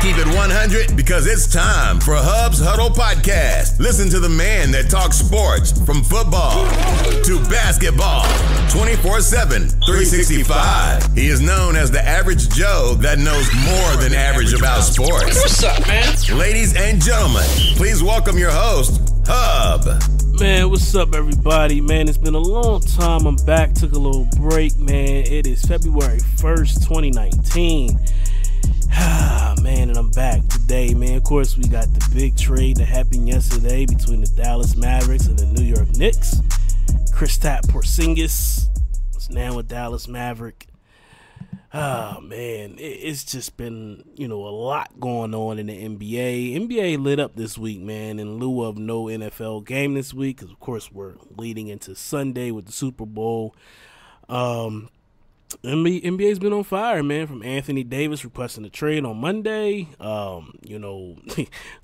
keep it 100 because it's time for Hub's Huddle Podcast. Listen to the man that talks sports from football to basketball 24/7, 365. He is known as the average Joe that knows more than average about sports. What's up, man? Ladies and gentlemen, please welcome your host, Hub. Man, what's up, everybody? Man, it's been a long time. I'm back. Took a little break, man. It is February 1st, 2019. Man, and I'm back today, man. Of course, we got the big trade that happened yesterday between the Dallas Mavericks and the New York Knicks. Kristaps Porzingis is now a Dallas Maverick. Man, it's just been, a lot going on in the NBA. NBA lit up this week, man, in lieu of no NFL game this week, because, of course, we're leading into Sunday with the Super Bowl. NBA's been on fire, man, from Anthony Davis requesting a trade on Monday.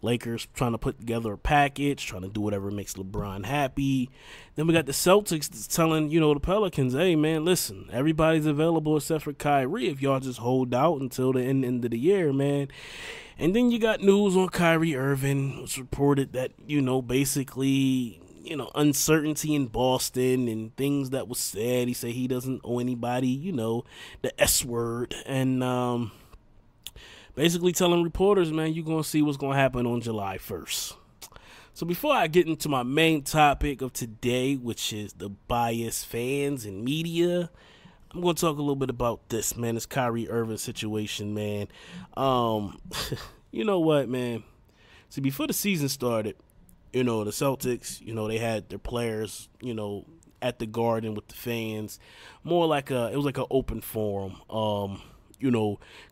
Lakers trying to put together a package, trying to do whatever makes LeBron happy. Then we got the Celtics telling, the Pelicans, hey, man, listen, everybody's available except for Kyrie if y'all just hold out until the end of the year, man. And then you got news on Kyrie Irving. It's reported that, basically, uncertainty in Boston and things that was said. He said he doesn't owe anybody, the S word. And basically telling reporters, man, you're going to see what's going to happen on July 1st. So before I get into my main topic of today, which is the biased fans and media, I'm going to talk a little bit about this, man, this Kyrie Irving situation, man. You know what, man? See, before the season started, the Celtics, they had their players, at the Garden with the fans, more like it was like an open forum.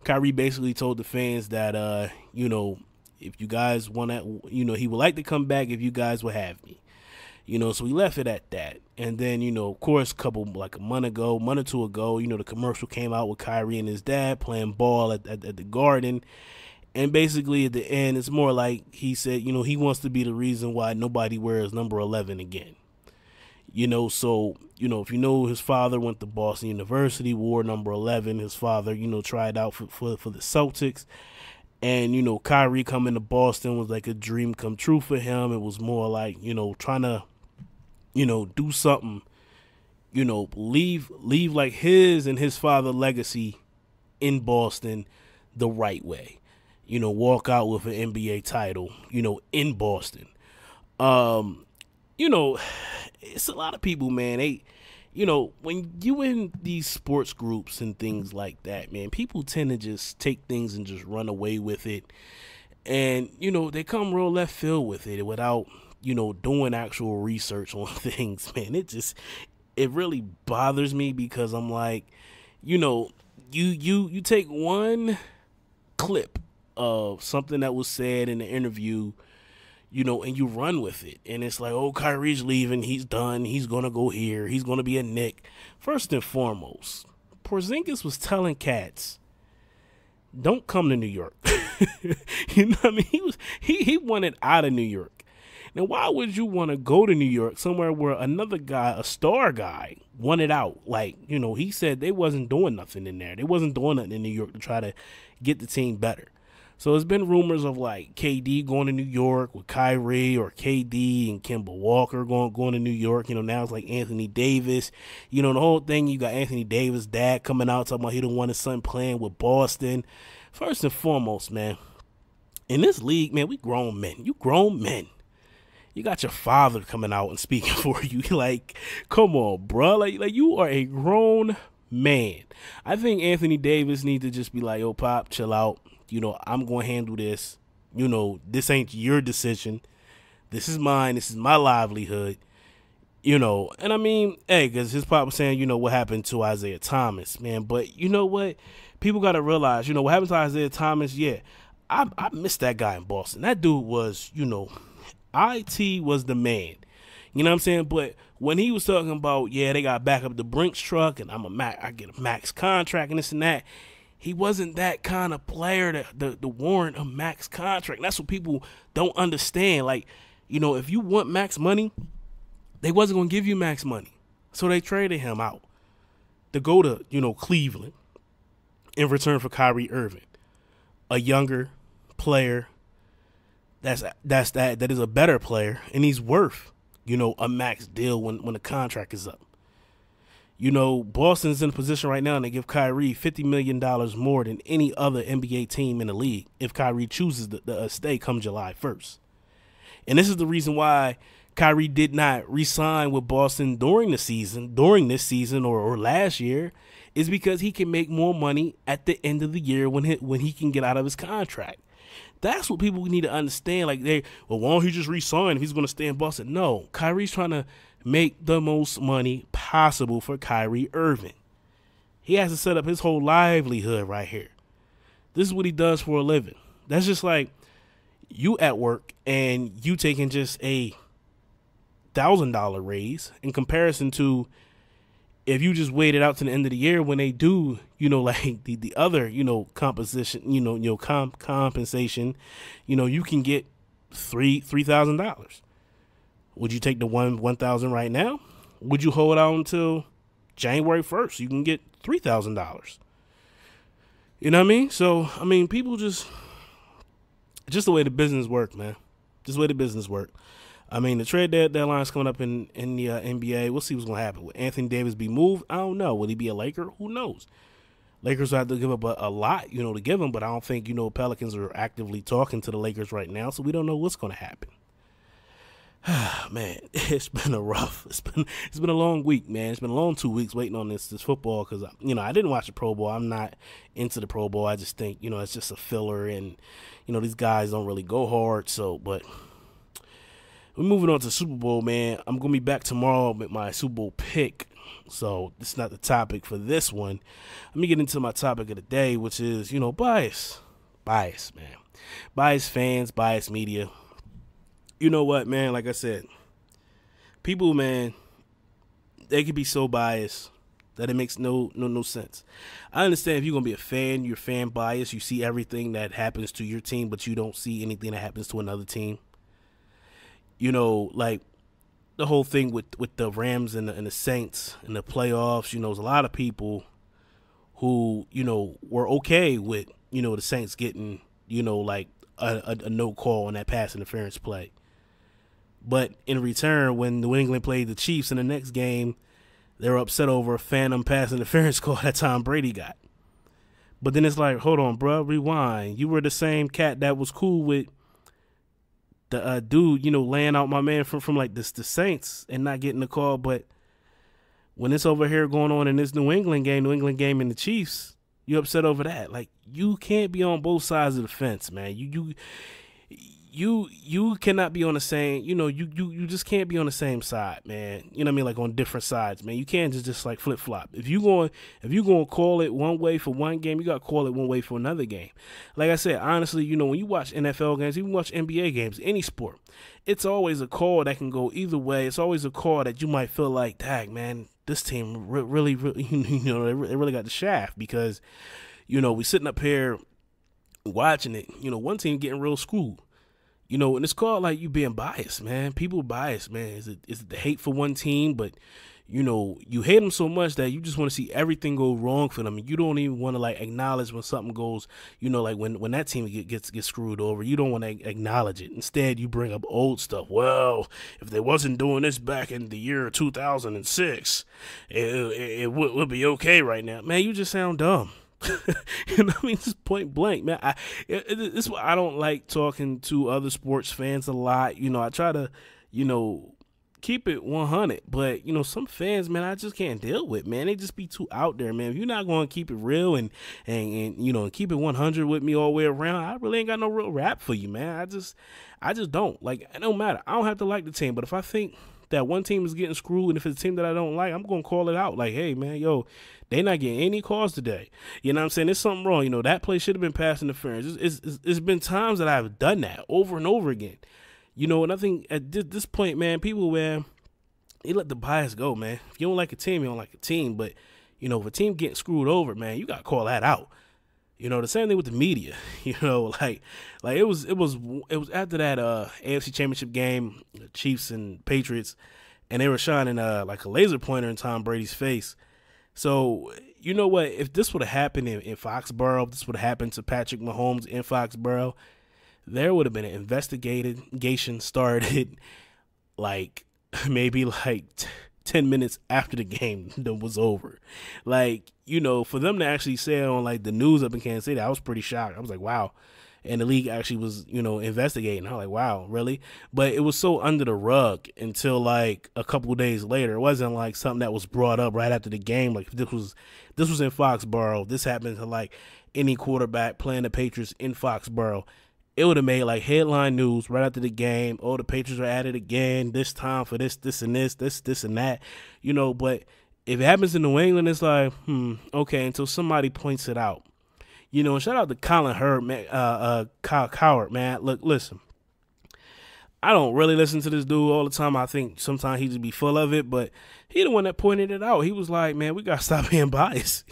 Kyrie basically told the fans that, if you guys want to, he would like to come back if you guys would have me. So we left it at that. And then, of course, a month or two ago, the commercial came out with Kyrie and his dad playing ball at the Garden. And basically at the end, it's more like he said, he wants to be the reason why nobody wears number 11 again. So, if his father went to Boston University, wore number 11. His father, tried out for the Celtics. And, Kyrie coming to Boston was like a dream come true for him. It was more like, trying to, do something, leave like his and his father's legacy in Boston the right way. Walk out with an NBA title, in Boston. It's a lot of people, man. They, when you in these sports groups and things like that, man, people tend to just take things and just run away with it. And, they come real left field with it without, doing actual research on things, man. It really bothers me because I'm like, you take one clip of something that was said in the interview, and you run with it. And it's like, oh, Kyrie's leaving. He's done. He's going to go here. He's going to be a Knick. First and foremost, Porzingis was telling cats, don't come to New York. You know what I mean? He wanted out of New York. Now, why would you want to go to New York, somewhere where another guy, a star guy, wanted out? Like, he said they wasn't doing nothing in there. They wasn't doing nothing in New York to try to get the team better. So there's been rumors of like KD going to New York with Kyrie, or KD and Kemba Walker going to New York. Now it's like Anthony Davis. The whole thing, you got Anthony Davis' dad coming out talking about he don't want his son playing with Boston. First and foremost, man, in this league, man, we grown men. You grown men. You got your father coming out and speaking for you. Like, come on, bro. Like you are a grown man. I think Anthony Davis needs to just be like, yo, Pop, chill out. I'm going to handle this. This ain't your decision. This is mine. This is my livelihood. And I mean, hey, because his pop was saying, what happened to Isaiah Thomas, man. But you know what? People got to realize, what happened to Isaiah Thomas, yeah, I missed that guy in Boston. That dude was, IT was the man. You know what I'm saying? But when he was talking about, yeah, they got to back up the Brinks truck and I get a max contract and this and that, he wasn't that kind of player to warrant a max contract. And that's what people don't understand. Like, if you want max money, they wasn't going to give you max money. So they traded him out to go to, Cleveland in return for Kyrie Irving, a younger, player that is a better player, and he's worth, a max deal when the contract is up. Boston's in a position right now and they give Kyrie $50 million more than any other NBA team in the league if Kyrie chooses to stay come July 1st. And this is the reason why Kyrie did not re-sign with Boston during this season or last year, is because he can make more money at the end of the year when he can get out of his contract. That's what people need to understand. Like, why don't he just re-sign if he's going to stay in Boston? No, Kyrie's trying to make the most money possible for Kyrie Irving. He has to set up his whole livelihood right here. This is what he does for a living. That's just like you at work and you taking just a $1,000 raise in comparison to if you just waited out to the end of the year when they do, like the other, compensation, compensation, you can get $3,000. Would you take the $1,000 right now? Would you hold out until January 1st? You can get $3,000. You know what I mean? So, people just the way the business work, man. Just the way the business work. The trade deadline's coming up in the NBA. We'll see what's going to happen. Will Anthony Davis be moved? I don't know. Will he be a Laker? Who knows? Lakers will have to give up a lot, to give him, but I don't think, Pelicans are actively talking to the Lakers right now, so we don't know what's going to happen. Man, it's been it's been a long week, man. It's been a long 2 weeks waiting on this football because, I didn't watch the Pro Bowl. I'm not into the Pro Bowl. I just think, it's just a filler and, these guys don't really go hard. So, but we're moving on to Super Bowl, man. I'm going to be back tomorrow with my Super Bowl pick. So, it's not the topic for this one. Let me get into my topic of the day, which is, bias. Bias, man. Biased fans, biased media. You know what, man? Like I said, people, man, they can be so biased that it makes no sense. I understand if you're going to be a fan, you're fan biased. You see everything that happens to your team, but you don't see anything that happens to another team. Like the whole thing with the Rams and the Saints and the playoffs, there's a lot of people who, were okay with, the Saints getting, like a no call on that pass interference play. But in return, when New England played the Chiefs in the next game, they were upset over a phantom pass interference call that Tom Brady got. But then it's like, hold on, bro, rewind. You were the same cat that was cool with the dude, laying out my man from like the Saints and not getting the call. But when it's over here going on in this New England game and the Chiefs, you upset over that. Like, you can't be on both sides of the fence, man. You cannot be on the same, you just can't be on the same side, man. You know what I mean? Like on different sides, man. You can't just like flip flop. If you going to call it one way for one game, you got to call it one way for another game. Like I said, honestly, when you watch NFL games, even watch NBA games, any sport, it's always a call that can go either way. It's always a call that you might feel like, dang, man, this team really, they really got the shaft because, we sitting up here watching it, one team getting real screwed. And it's called like you being biased, man. People biased, man. Is it the hate for one team? But, you hate them so much that you just want to see everything go wrong for them. And you don't even want to like acknowledge when something goes, like when that team gets screwed over, you don't want to acknowledge it. Instead, you bring up old stuff. Well, if they wasn't doing this back in the year 2006, it would be okay right now. Man, you just sound dumb. You know what I mean? Just point blank, man. This is why I don't like talking to other sports fans a lot. I try to, keep it 100. But, some fans, man, I just can't deal with, man. They just be too out there, man. If you're not going to keep it real and keep it 100 with me all the way around, I really ain't got no real rap for you, man. I just don't. Like, it don't matter. I don't have to like the team. But if I think that one team is getting screwed, and if it's a team that I don't like, I'm going to call it out. Like, hey, man, they not getting any calls today. You know what I'm saying? There's something wrong. That play should have been pass interference. It's been times that I've done that over and over again. And I think at this point, man, people, man, they let the bias go, man. If you don't like a team, you don't like a team. But, if a team getting screwed over, man, you got to call that out. The same thing with the media. Like it was after that AFC Championship game, the Chiefs and Patriots, and they were shining like a laser pointer in Tom Brady's face. So, you know what? If this would have happened in Foxborough, if this would have happened to Patrick Mahomes in Foxborough, there would have been an investigation started like maybe like 10 minutes after the game was over. Like, for them to actually say on like the news up in Kansas City, I was pretty shocked. I was like, wow. And the league actually was, investigating. I was like, wow, really? But it was so under the rug until like a couple of days later. It wasn't like something that was brought up right after the game. Like this was in Foxborough. This happened to like any quarterback playing the Patriots in Foxborough. It would have made like headline news right after the game. Oh, the Patriots are at it again. This time for this and this and that. But if it happens in New England, it's like, okay, until somebody points it out. And shout out to Colin Hurd, man, Kyle Coward, man. Look, listen, I don't really listen to this dude all the time. I think sometimes he just be full of it, but he the one that pointed it out. He was like, man, we got to stop being biased,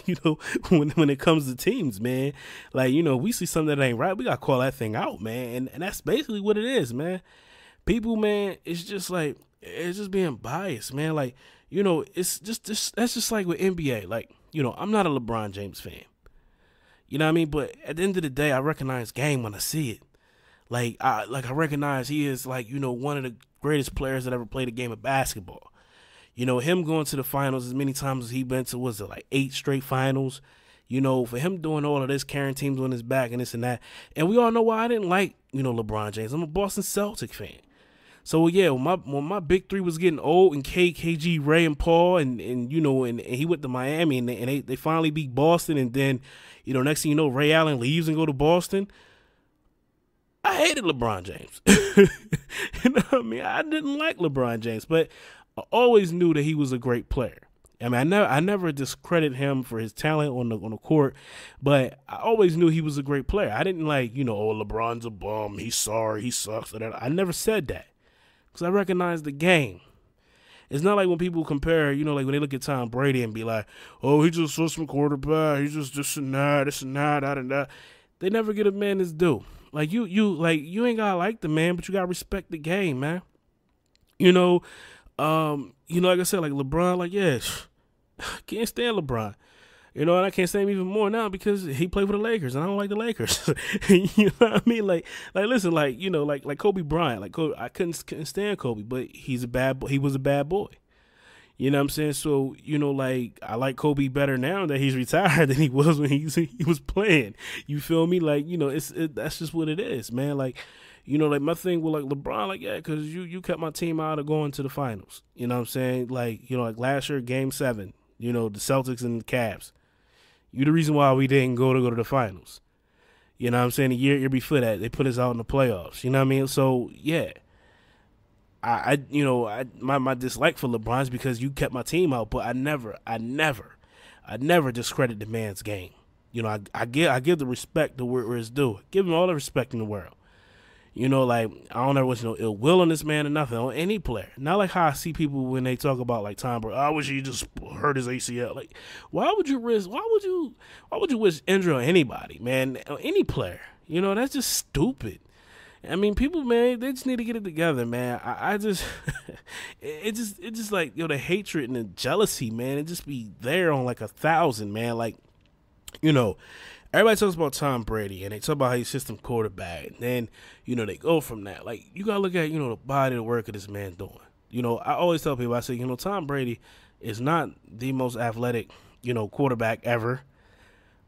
when it comes to teams, man. Like, we see something that ain't right, we got to call that thing out, man. And that's basically what it is, man. People, man, it's just like, it's just being biased, man. Like, it's just that's just like with NBA. Like, I'm not a LeBron James fan. You know what I mean? But at the end of the day, I recognize game when I see it. Like I recognize he is like, one of the greatest players that ever played a game of basketball. Him going to the finals as many times as he been to, was it like 8 straight finals? For him doing all of this, carrying teams on his back and this and that. And we all know why I didn't like, LeBron James. I'm a Boston Celtic fan. So yeah, when my big three was getting old, and KG, Ray, and Paul, and he went to Miami, and they finally beat Boston, and then next thing you know, Ray Allen leaves and go to Boston. I hated LeBron James. You know what I mean? I didn't like LeBron James, but I always knew that he was a great player. I mean, I never discredit him for his talent on the court, but I always knew he was a great player. I didn't like, oh, LeBron's a bum, he's sorry, he sucks. I never said that. Because I recognize the game. It's not like when people compare, like when they look at Tom Brady and be like, oh, he's just a system quarterback, he's just this and that, that and that. They never get a man his due. Like you ain't gotta like the man, but you gotta respect the game, man. Like I said, like LeBron, like, yeah, can't stand LeBron. And I can't say him even more now because he played for the Lakers, and I don't like the Lakers. You know what I mean? Like listen, like Kobe Bryant. Like Kobe, I couldn't stand Kobe, but he was a bad boy. You know what I'm saying? So, like I like Kobe better now that he's retired than he was when he was playing. You feel me? Like, that's just what it is, man. Like, like my thing with like LeBron, like, yeah, because you kept my team out of going to the finals. You know what I'm saying? Like, like last year, Game 7, the Celtics and the Cavs. You the reason why we didn't go to the finals. You know what I'm saying? The year before that, they put us out in the playoffs. You know what I mean? So, yeah. My dislike for LeBron is because you kept my team out, but I never discredit the man's game. I give the respect to where it's due. Give him all the respect in the world. Like, I don't ever wish no ill will on this man or nothing, on any player. Not like how I see people when they talk about like Tom Brady. I wish he just hurt his ACL. Like, why would you wish injury on anybody, man? On any player. That's just stupid. I mean, people, man, they just need to get it together, man. I just, it just like, the hatred and the jealousy, man, it just be there on like 1,000, man. Like, everybody talks about Tom Brady, and they talk about how he's system quarterback, and then, they go from that. Like, you got to look at, the body of work of this man doing. I always tell people, I say, Tom Brady is not the most athletic, quarterback ever,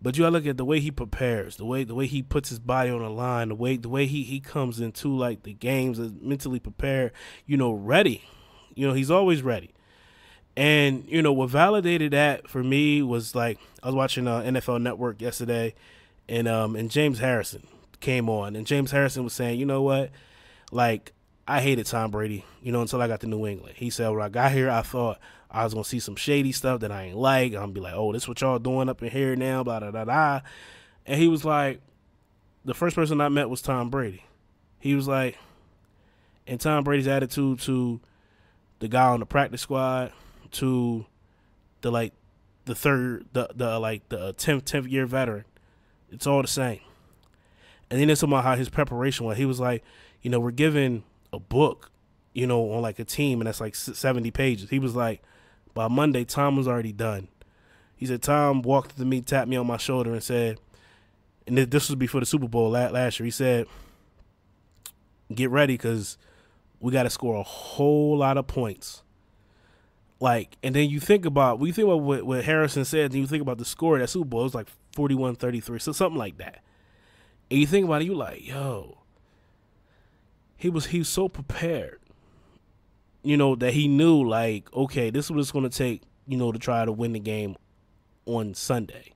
but you got to look at the way he prepares, the way he puts his body on the line, the way he comes into, like, the games as mentally prepared, ready. He's always ready. And, what validated that for me was, like, I was watching NFL Network yesterday, and James Harrison came on. And James Harrison was saying, you know what? Like, I hated Tom Brady, until I got to New England. He said, when I got here, I thought I was going to see some shady stuff that I ain't like. I'm going to be like, oh, this what y'all doing up in here now, blah, blah, blah, blah. And he was like, the first person I met was Tom Brady. He was like, and Tom Brady's attitude to the guy on the practice squad, to the 10th year veteran, it's all the same. And then it's about how his preparation was. He was like, we're given a book, on like a team, and that's like 70 pages. He was like, by Monday, Tom was already done. He said, Tom walked up to me, tapped me on my shoulder, and said, and this was before the Super Bowl last year, he said, get ready because we got to score a whole lot of points. Like, and then you think about what Harrison said, and you think about the score of that Super Bowl, it was like 41-33, so something like that. And you think about it, you like, yo, he was so prepared, that he knew, like, okay, this is what it's going to take, to try to win the game on Sunday.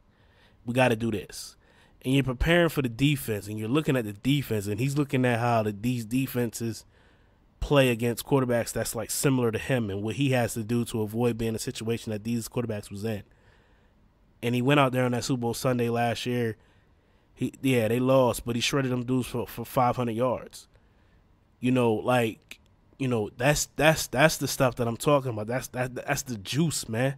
We got to do this. And you're preparing for the defense, and you're looking at the defense, and he's looking at how these defenses play against quarterbacks that's like similar to him and what he has to do to avoid being in a situation that these quarterbacks was in. And he went out there on that Super Bowl Sunday last year. They lost, but he shredded them dudes for 500 yards. That's the stuff that I'm talking about. That's the juice, man.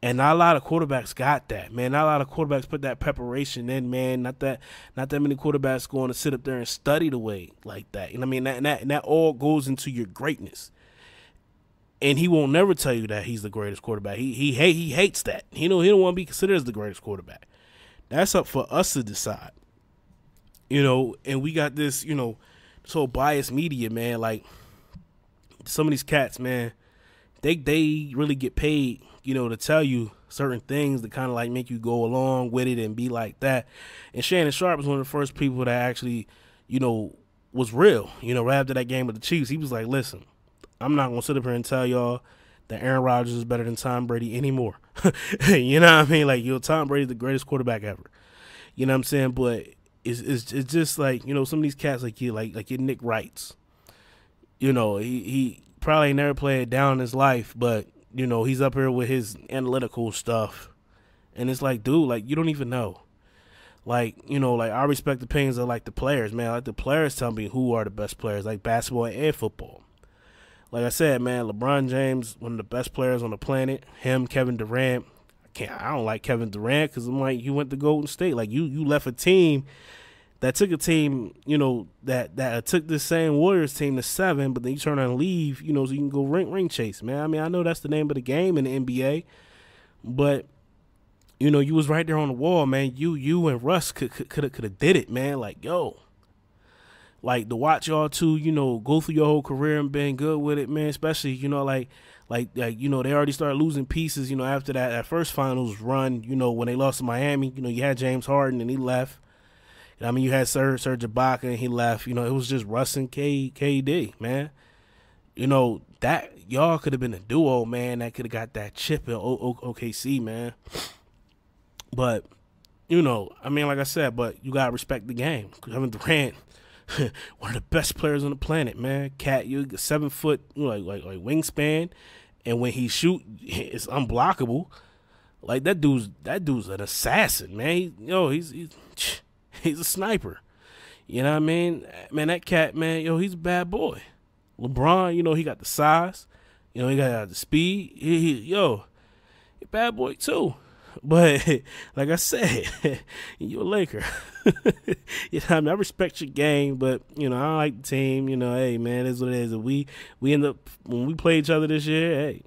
And not a lot of quarterbacks got that, man. Not a lot of quarterbacks put that preparation in, man. Not that many quarterbacks going to sit up there and study the way like that. And that all goes into your greatness. And he won't never tell you that he's the greatest quarterback. He hates that. He don't want to be considered as the greatest quarterback. That's up for us to decide. And we got this, this whole biased media, man. Like, some of these cats, man, they really get paid, to tell you certain things to kind of like make you go along with it and be like that. And Shannon Sharp was one of the first people that actually, was real. Right after that game with the Chiefs, he was like, listen, I'm not going to sit up here and tell y'all that Aaron Rodgers is better than Tom Brady anymore. You know what I mean? Like, Tom Brady's the greatest quarterback ever. You know what I'm saying? But it's just like, some of these cats like your Nick Wrights. He probably never played down in his life, but he's up here with his analytical stuff. And it's like, dude, like, you don't even know. Like, I respect the opinions of, like, the players, man. Like, the players tell me who are the best players, like basketball and football. Like I said, man, LeBron James, one of the best players on the planet. Him, Kevin Durant. I don't like Kevin Durant because I'm like, you went to Golden State. Like, you left a team that took a team, that took this same Warriors team to 7, but then you turn around and leave, so you can go ring chase, man. I mean, I know that's the name of the game in the NBA, but, you was right there on the wall, man. You and Russ could have did it, man. Like, yo. Like, to watch y'all two, go through your whole career and being good with it, man, especially, like, they already started losing pieces, after that first finals run, when they lost to Miami, you had James Harden and he left. I mean, you had Serge Ibaka and he left. It was just Russ and KD, man. That y'all could have been a duo, man, that could have got that chip in OKC, man. But, I mean, like I said, but you got to respect the game. Kevin Durant, one of the best players on the planet, man. Cat, you 7 foot, like wingspan, and when he shoot, it's unblockable. Like, that dude's an assassin, man. He's a sniper. You know what I mean? Man, that cat, man, he's a bad boy. LeBron, he got the size. He got the speed. He a bad boy too. But like I said, you're a Laker. I mean, I respect your game, but I don't like the team. Hey man, that's what it is. If we end up when we play each other this year, hey,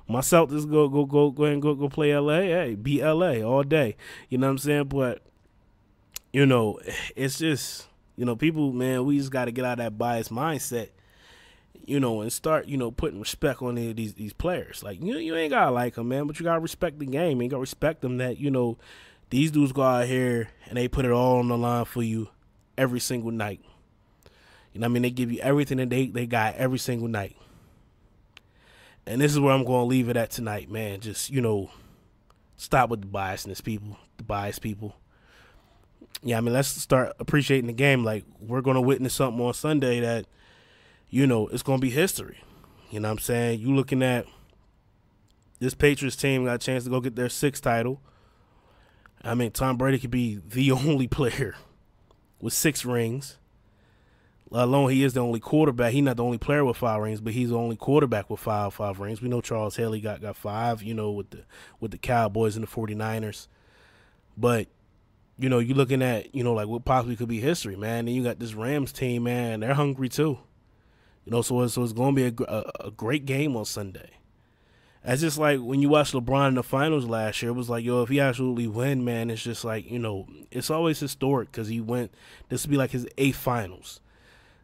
my Celtics go ahead and go play LA. Hey, beat LA all day. You know what I'm saying? But it's just people, man, we just got to get out of that biased mindset. And start, putting respect on these players. Like, you ain't got to like them, man, but you got to respect the game. You got to respect them that, these dudes go out here and they put it all on the line for you every single night. I mean? They give you everything that they got every single night. And this is where I'm going to leave it at tonight, man. Just, stop with the biasness, people, the biased people. Yeah, I mean, let's start appreciating the game. Like, we're going to witness something on Sunday that, it's going to be history. You know what I'm saying? You looking at this Patriots team got a chance to go get their 6th title. I mean, Tom Brady could be the only player with 6 rings. Let alone he is the only quarterback. He's not the only player with 5 rings, but he's the only quarterback with five rings. We know Charles Haley got 5, with the Cowboys and the 49ers. But, you're looking at, like what possibly could be history, man. And you got this Rams team, man. They're hungry too. So it's going to be a great game on Sunday. It's just like when you watch LeBron in the finals last year, it was like, if he absolutely win, man, it's just like, it's always historic because he went, this would be like his 8th finals.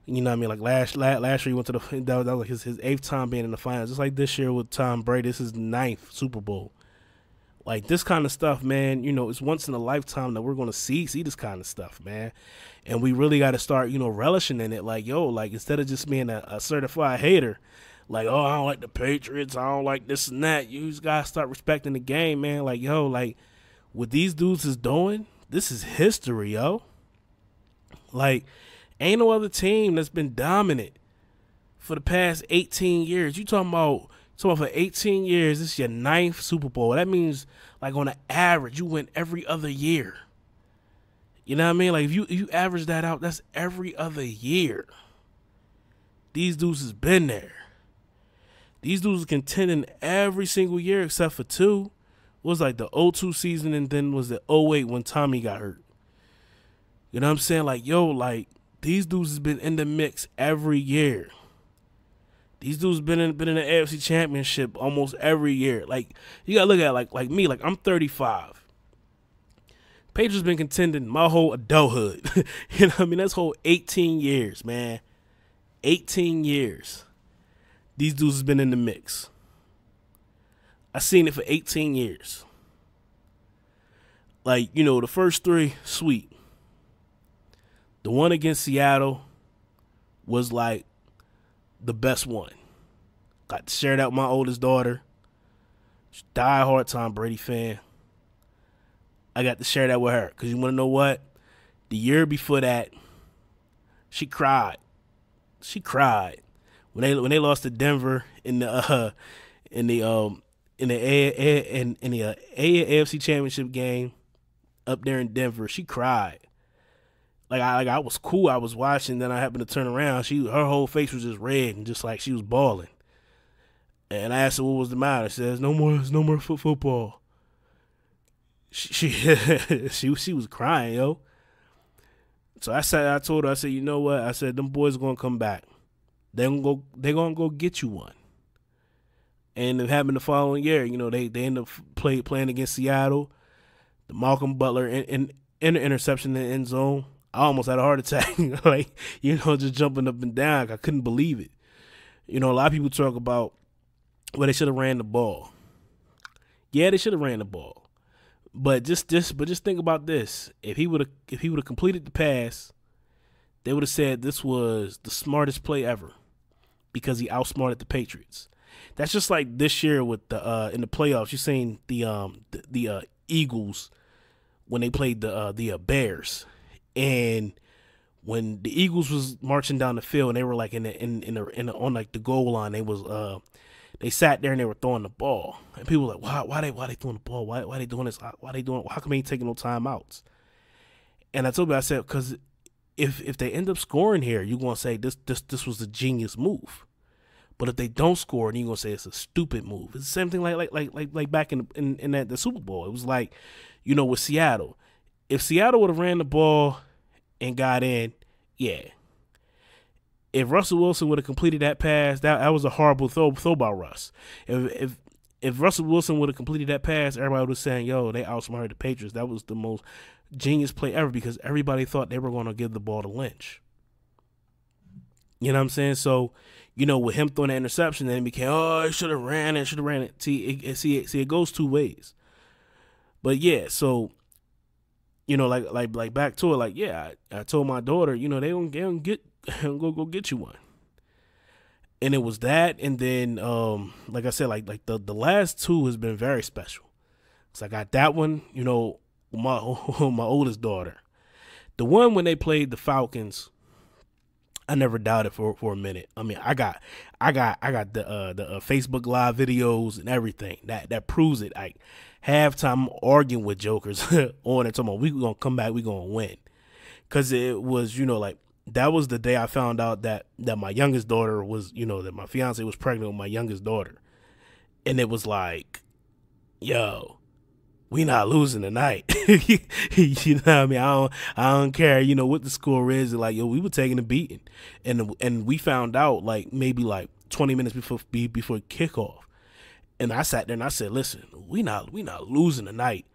You know what I mean? Like last year he went to that was like his 8th time being in the finals. Just like this year with Tom Brady, this is his 9th Super Bowl. Like this kind of stuff, man, you know, it's once in a lifetime that we're going to see this kind of stuff, man. And we really got to start, you know, relishing in it. Like, yo, like instead of just being a certified hater, like, oh, I don't like the Patriots, I don't like this and that. You just got to start respecting the game, man. Like, yo, like what these dudes is doing, this is history, yo. Like, ain't no other team that's been dominant for the past 18 years. You talking about for 18 years, this is your 9th Super Bowl. That means, like, on an average, you win every other year. You know what I mean? Like, if you average that out, that's every other year. These dudes has been there. These dudes are contending every single year except for 2. It was like the 02 season and then was the 08 when Tommy got hurt. You know what I'm saying? Like, yo, like, these dudes has been in the mix every year. These dudes been in the AFC Championship almost every year. Like, you gotta look at it like me. Like, I'm 35. Patriots been contending my whole adulthood. You know what I mean? That's whole 18 years, man. 18 years. These dudes has been in the mix. I seen it for 18 years. Like, you know, the first 3, sweet. The one against Seattle was like the best one. Got to share that with my oldest daughter. She's a diehard Tom Brady fan. I got to share that with her. Because you want to know what? The year before that, she cried. She cried. When they lost to Denver in the AFC Championship game up there in Denver, she cried. Like I was cool. I was watching, then I happened to turn around. Her whole face was just red and just like she was bawling. And I asked her what was the matter. She says, "No more football." She was crying, yo. So I told her, I said, you know what? I said, them boys are gonna come back. They're gonna go get you one. And it happened the following year. You know, they ended up playing against Seattle. The Malcolm Butler in the interception in the end zone. I almost had a heart attack. Like, you know, just jumping up and down. I couldn't believe it. You know, a lot of people talk about, well, they should have ran the ball. Yeah, they should have ran the ball. But just think about this. If he would have completed the pass, they would have said this was the smartest play ever because he outsmarted the Patriots. That's just like this year with the in the playoffs. You seen the Eagles when they played the Bears, and when the Eagles was marching down the field and they were like in on like the goal line, they sat there and they were throwing the ball, and people were like, why they throwing the ball? Why they doing this? Why they doing? How come they ain't taking no timeouts? And I told you, I said, because if they end up scoring here, you're gonna say this was a genius move. But if they don't score, then you're gonna say it's a stupid move. It's the same thing like back in the Super Bowl. It was like, you know, with Seattle. If Seattle would have ran the ball and got in, yeah. If Russell Wilson would have completed that pass, that was a horrible throw by Russ. If Russell Wilson would have completed that pass, everybody was saying, yo, they outsmarted the Patriots. That was the most genius play ever because everybody thought they were going to give the ball to Lynch. You know what I'm saying? So, you know, with him throwing that interception, then it became, oh, he should have ran it. See, it goes two ways. But yeah, so, you know, like back to it, like, yeah, I told my daughter, you know, they don't go get you one. And it was that, and then, like I said, like the last two has been very special. So I got that one, you know, my oldest daughter. The one when they played the Falcons, I never doubted for a minute. I mean, I got the Facebook Live videos and everything that proves it. Like halftime, I'm arguing with jokers on it, talking about we gonna come back, we gonna win, because it was, you know, like that was the day I found out that my youngest daughter was, you know, that my fiance was pregnant with my youngest daughter, and it was like, yo, we not losing tonight. You know what I mean? I don't care, you know, what the score is. Like, yo, we were taking a beating, and we found out like maybe like 20 minutes before kickoff, and I sat there and I said, listen, we not losing tonight.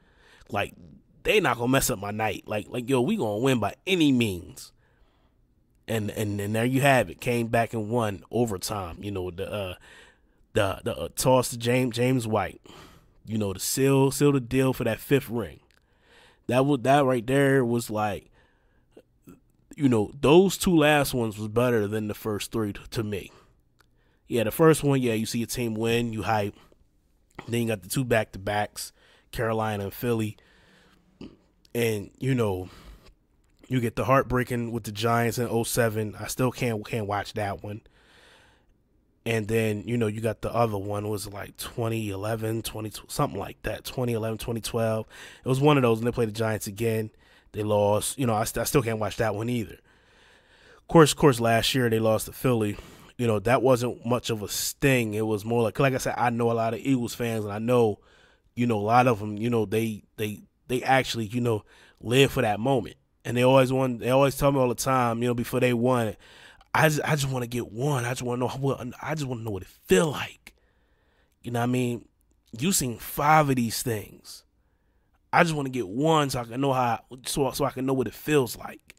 Like, they not gonna mess up my night. Like yo, we gonna win by any means. And there you have it. Came back and won overtime. You know, the toss to James White. You know, to seal the deal for that 5th ring. That right there was like, you know, those 2 last ones was better than the first 3 to me. Yeah, the first one, yeah, you see a team win, you hype. Then you got the 2 back-to-backs, Carolina and Philly. And, you know, you get the heartbreaking with the Giants in 2007. I still can't watch that one. And then, you know, you got the other one was like 2011, something like that, 2011, 2012. It was one of those, and they played the Giants again. They lost. You know, I still can't watch that one either. Of course, last year they lost to Philly. You know, that wasn't much of a sting. It was more like I said, I know a lot of Eagles fans, and I know, you know, a lot of them, you know, they actually, you know, live for that moment. And they always tell me all the time, you know, before they won, I just want to get one. I just want to know what it feel like. You know what I mean? You seen 5 of these things. I just want to get one so I can know so I can know what it feels like.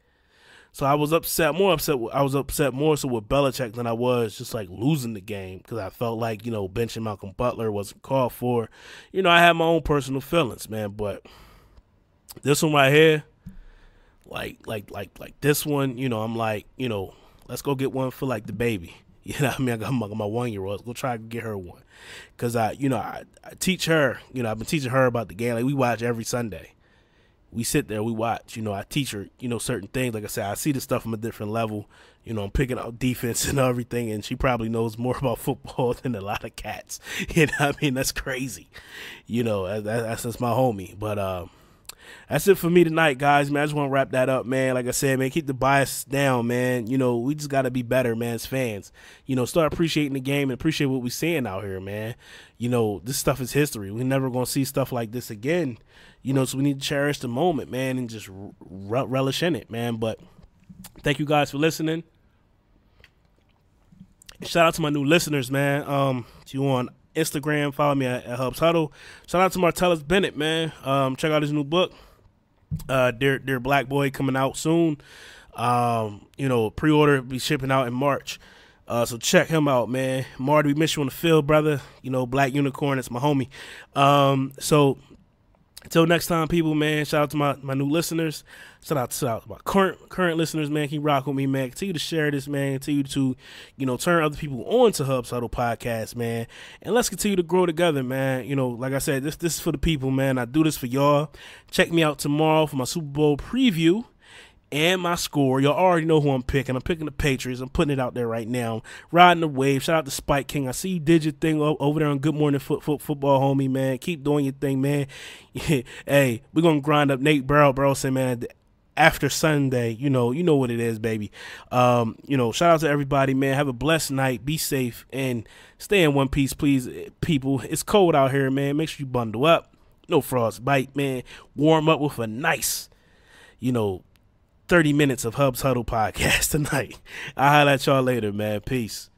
So I was upset more so with Belichick than I was just like losing the game, because I felt like, you know, benching Malcolm Butler wasn't called for. You know, I had my own personal feelings, man, but this one right here, like this one, you know, I'm like, you know, let's go get one for like the baby. You know what I mean? I got my 1-year-old. Let's go try to get her one. Because I teach her, you know, I've been teaching her about the game. Like, we watch every Sunday. We sit there, we watch. You know, I teach her, you know, certain things. Like I said, I see the stuff from a different level. You know, I'm picking out defense and everything, and she probably knows more about football than a lot of cats. You know what I mean? That's crazy. You know, that's my homie. But that's it for me tonight, guys, man. I just want to wrap that up, man. Like I said, man, keep the bias down, man. You know, we just got to be better, man, as fans. You know, start appreciating the game and appreciate what we're seeing out here, man. You know, this stuff is history. We're never going to see stuff like this again. You know, so we need to cherish the moment, man, and just relish in it, man. But thank you guys for listening. Shout out to my new listeners, man. If you on Instagram, follow me at Hubs Huddle. Shout out to Martellus Bennett, man. Check out his new book, Dear Black Boy, coming out soon. You know, pre-order be shipping out in March. So check him out, man. Marty, we miss you on the field, brother. You know, Black Unicorn, it's my homie. So until next time, people, man, shout out to my new listeners. Shout out to my current listeners, man. Keep rocking with me, man. Continue to share this, man. Continue to, you know, turn other people on to Hubs Huddle Podcast, man. And let's continue to grow together, man. You know, like I said, this is for the people, man. I do this for y'all. Check me out tomorrow for my Super Bowl preview and my score. Y'all already know who I'm picking. I'm picking the Patriots. I'm putting it out there right now. Riding the wave. Shout out to Spike King. I see you did your thing over there on Good Morning Football, homie, man. Keep doing your thing, man. Hey, we're going to grind up Nate Burleson, man, after Sunday. You know what it is, baby. You know, shout out to everybody, man. Have a blessed night. Be safe and stay in one piece, please, people. It's cold out here, man. Make sure you bundle up. No frostbite, man. Warm up with a nice, you know, 30 minutes of Hubs Huddle Podcast tonight. I'll holler at y'all later, man. Peace.